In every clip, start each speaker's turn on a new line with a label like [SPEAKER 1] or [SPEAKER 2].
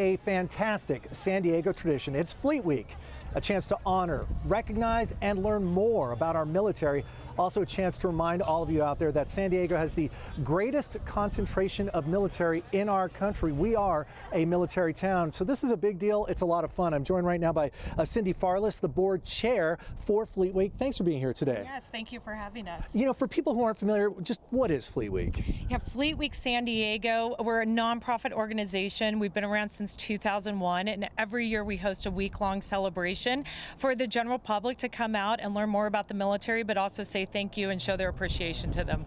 [SPEAKER 1] A fantastic San Diego tradition. It's Fleet Week, a chance to honor, recognize, and learn more about our military. Also a chance to remind all of you out there that San Diego has the greatest concentration of military in our country. We are a military town, so this is a big deal. It's a lot of fun. I'm joined right now by Cindy Farless, the board chair for Fleet Week. Thanks for being here today.
[SPEAKER 2] Yes, thank you for having us.
[SPEAKER 1] You know, for people who aren't familiar, just what is Fleet Week?
[SPEAKER 2] Yeah, Fleet Week San Diego, we're a nonprofit organization. We've been around since 2001, and every year we host a week-long celebration for the general public to come out and learn more about the military, but also say thank you and show their appreciation to them.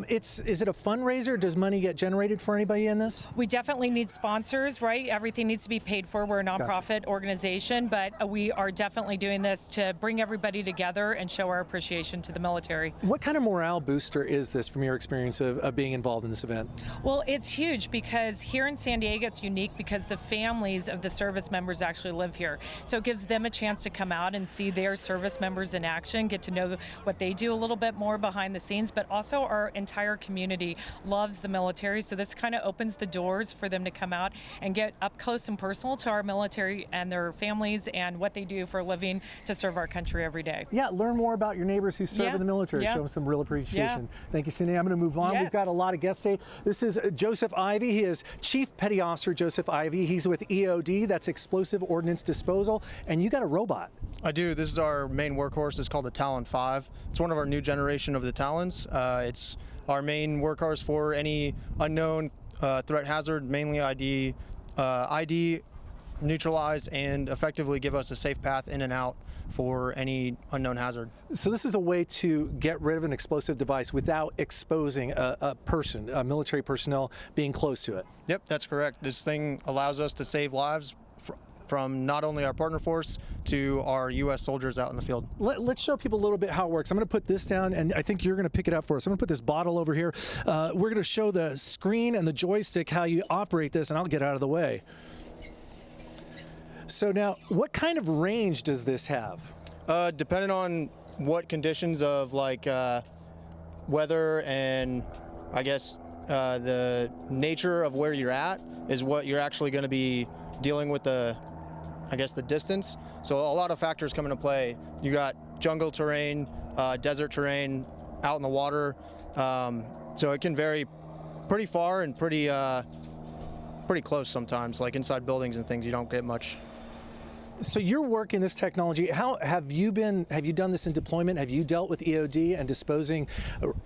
[SPEAKER 1] Is it a fundraiser? Does money get generated for anybody in this?
[SPEAKER 2] We definitely need sponsors, right? Everything needs to be paid for. We're a nonprofit organization, but we are definitely doing this to bring everybody together and show our appreciation to the military.
[SPEAKER 1] What kind of morale booster is this from your experience of being involved in this event?
[SPEAKER 2] Well, it's huge because here in San Diego it's unique because the families of the service members actually live here. So it gives them a chance to come out and see their service members in action, get to know what they do a little bit more behind the scenes, but also our entire community loves the military. So this kind of opens the doors for them to come out and get up close and personal to our military and their families and what they do for a living to serve our country every day.
[SPEAKER 1] Yeah, learn more about your neighbors who serve in the military. Show them some real appreciation. Thank you, Cindy. I'm going to move on.
[SPEAKER 2] Yes.
[SPEAKER 1] We've got a lot of guests today. This is Joseph Ivy. He is Chief Petty Officer Joseph Ivy. He's with EOD, that's Explosive Ordnance Disposal, and you got a robot.
[SPEAKER 3] I do. This is our main workhorse. It's called the Talon 5. It's one of our new generation of the Talons. It's our main workhorse for any unknown threat hazard, mainly ID, neutralize, and effectively give us a safe path in and out for any unknown hazard.
[SPEAKER 1] So this is a way to get rid of an explosive device without exposing a person, military personnel, being close to it.
[SPEAKER 3] Yep, that's correct. This thing allows us to save lives from not only our partner force to our U.S. soldiers out in the field.
[SPEAKER 1] Let's show people a little bit how it works. I'm going to put this down, and I think you're going to pick it up for us. I'm going to put this bottle over here. We're going to show the screen and the joystick how you operate this, and I'll get out of the way. So now, what kind of range does this have?
[SPEAKER 3] Depending on what conditions of like weather and I guess the nature of where you're at is what you're actually going to be dealing with the distance. So a lot of factors come into play. You got jungle terrain, desert terrain, out in the water. So it can vary pretty far and pretty close sometimes, like inside buildings and things you don't get much.
[SPEAKER 1] So you're working this technology. How have you done this in deployment? Have you dealt with EOD and disposing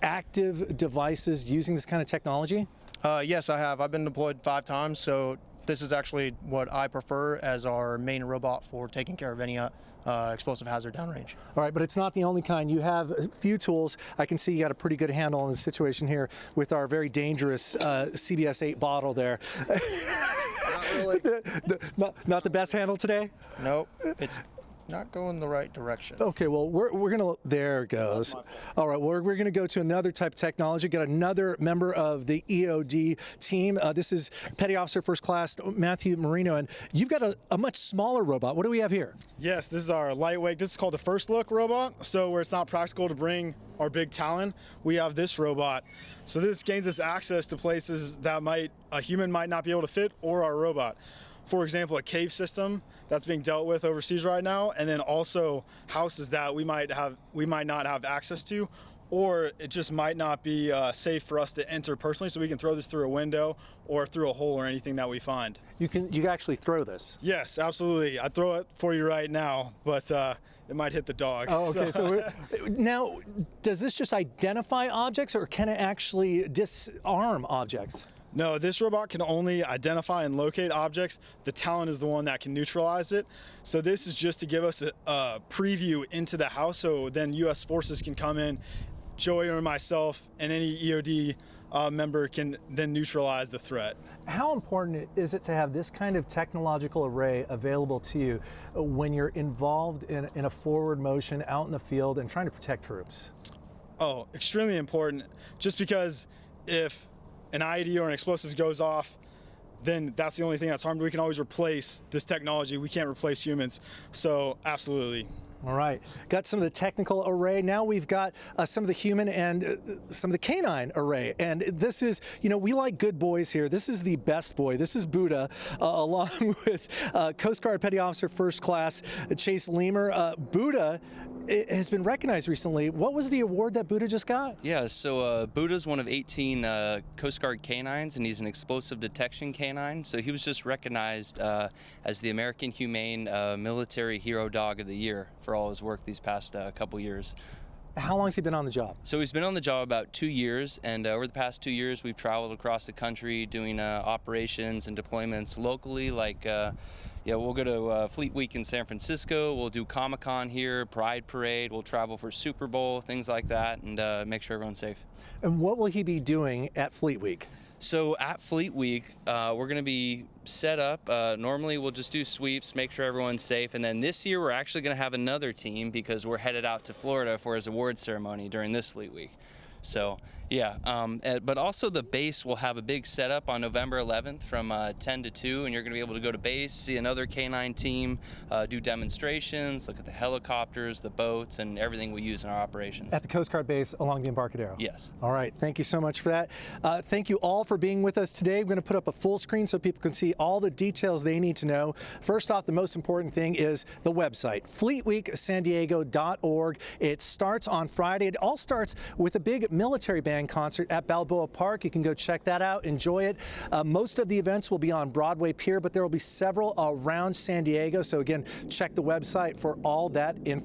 [SPEAKER 1] active devices using this kind of technology?
[SPEAKER 3] Yes, I have. I've been deployed 5 times, so this is actually what I prefer as our main robot for taking care of any explosive hazard downrange.
[SPEAKER 1] All right, but it's not the only kind. You have a few tools. I can see you got a pretty good handle on the situation here with our very dangerous CBS 8 bottle there.
[SPEAKER 3] Not really.
[SPEAKER 1] Not the best handle today?
[SPEAKER 3] Nope, it's not going the right direction.
[SPEAKER 1] Okay, well, we're gonna, there it goes. All right, well, we're gonna go to another type of technology, get another member of the EOD team. This is Petty Officer First Class Matthew Marino, and you've got a much smaller robot. What do we have here?
[SPEAKER 4] Yes, this is our lightweight, this is called the First Look robot. So where it's not practical to bring our big Talon, we have this robot. So this gains us access to places that a human might not be able to fit, or our robot. For example, a cave system that's being dealt with overseas right now, and then also houses that we might not have access to, or it just might not be safe for us to enter personally, so we can throw this through a window or through a hole or anything that we find.
[SPEAKER 1] You can actually throw this?
[SPEAKER 4] Yes, absolutely. I'd throw it for you right now, but it might hit the dog.
[SPEAKER 1] Oh, okay. So now, does this just identify objects, or can it actually disarm objects?
[SPEAKER 4] No, this robot can only identify and locate objects. The Talon is the one that can neutralize it. So this is just to give us a preview into the house, so then U.S. forces can come in, Joey or myself, and any EOD member can then neutralize the threat.
[SPEAKER 1] How important is it to have this kind of technological array available to you when you're involved in a forward motion out in the field and trying to protect troops?
[SPEAKER 4] Oh, extremely important. Just because if an IED or an explosive goes off, then that's the only thing that's harmed. We can always replace this technology. We can't replace humans. So absolutely.
[SPEAKER 1] All right, got some of the technical array. Now we've got some of the human and some of the canine array. And this is, we like good boys here. This is the best boy. This is Buddha, along with Coast Guard Petty Officer First Class Chase Lemur. Buddha has been recognized recently. What was the award that Buddha just got?
[SPEAKER 5] Yeah, so Buddha's one of 18 Coast Guard canines, and he's an explosive detection canine. So he was just recognized as the American Humane Military Hero Dog of the Year for all his work these past couple years.
[SPEAKER 1] How long has he been on the job?
[SPEAKER 5] So he's been on the job about 2 years, and over the past 2 years we've traveled across the country doing operations and deployments locally, like we'll go to Fleet Week in San Francisco, we'll do Comic-Con here, Pride Parade, we'll travel for Super Bowl, things like that, and make sure everyone's safe.
[SPEAKER 1] And what will he be doing at Fleet Week?
[SPEAKER 5] So at Fleet Week, we're going to be set up. Normally we'll just do sweeps, make sure everyone's safe, and then this year we're actually going to have another team because we're headed out to Florida for his award ceremony during this Fleet Week. So yeah, but also the base will have a big setup on November 11th from 10 to 2, and you're going to be able to go to base, see another canine team, do demonstrations, look at the helicopters, the boats, and everything we use in our operations.
[SPEAKER 1] At the Coast Guard base along the Embarcadero?
[SPEAKER 5] Yes.
[SPEAKER 1] All right, thank you so much for that. Thank you all for being with us today. We're going to put up a full screen so people can see all the details they need to know. First off, the most important thing is the website, fleetweeksandiego.org. It starts on Friday. It all starts with a big military band concert at Balboa Park. You can go check that out, enjoy it. Most of the events will be on Broadway Pier, but there will be several around San Diego. So again, check the website for all that information.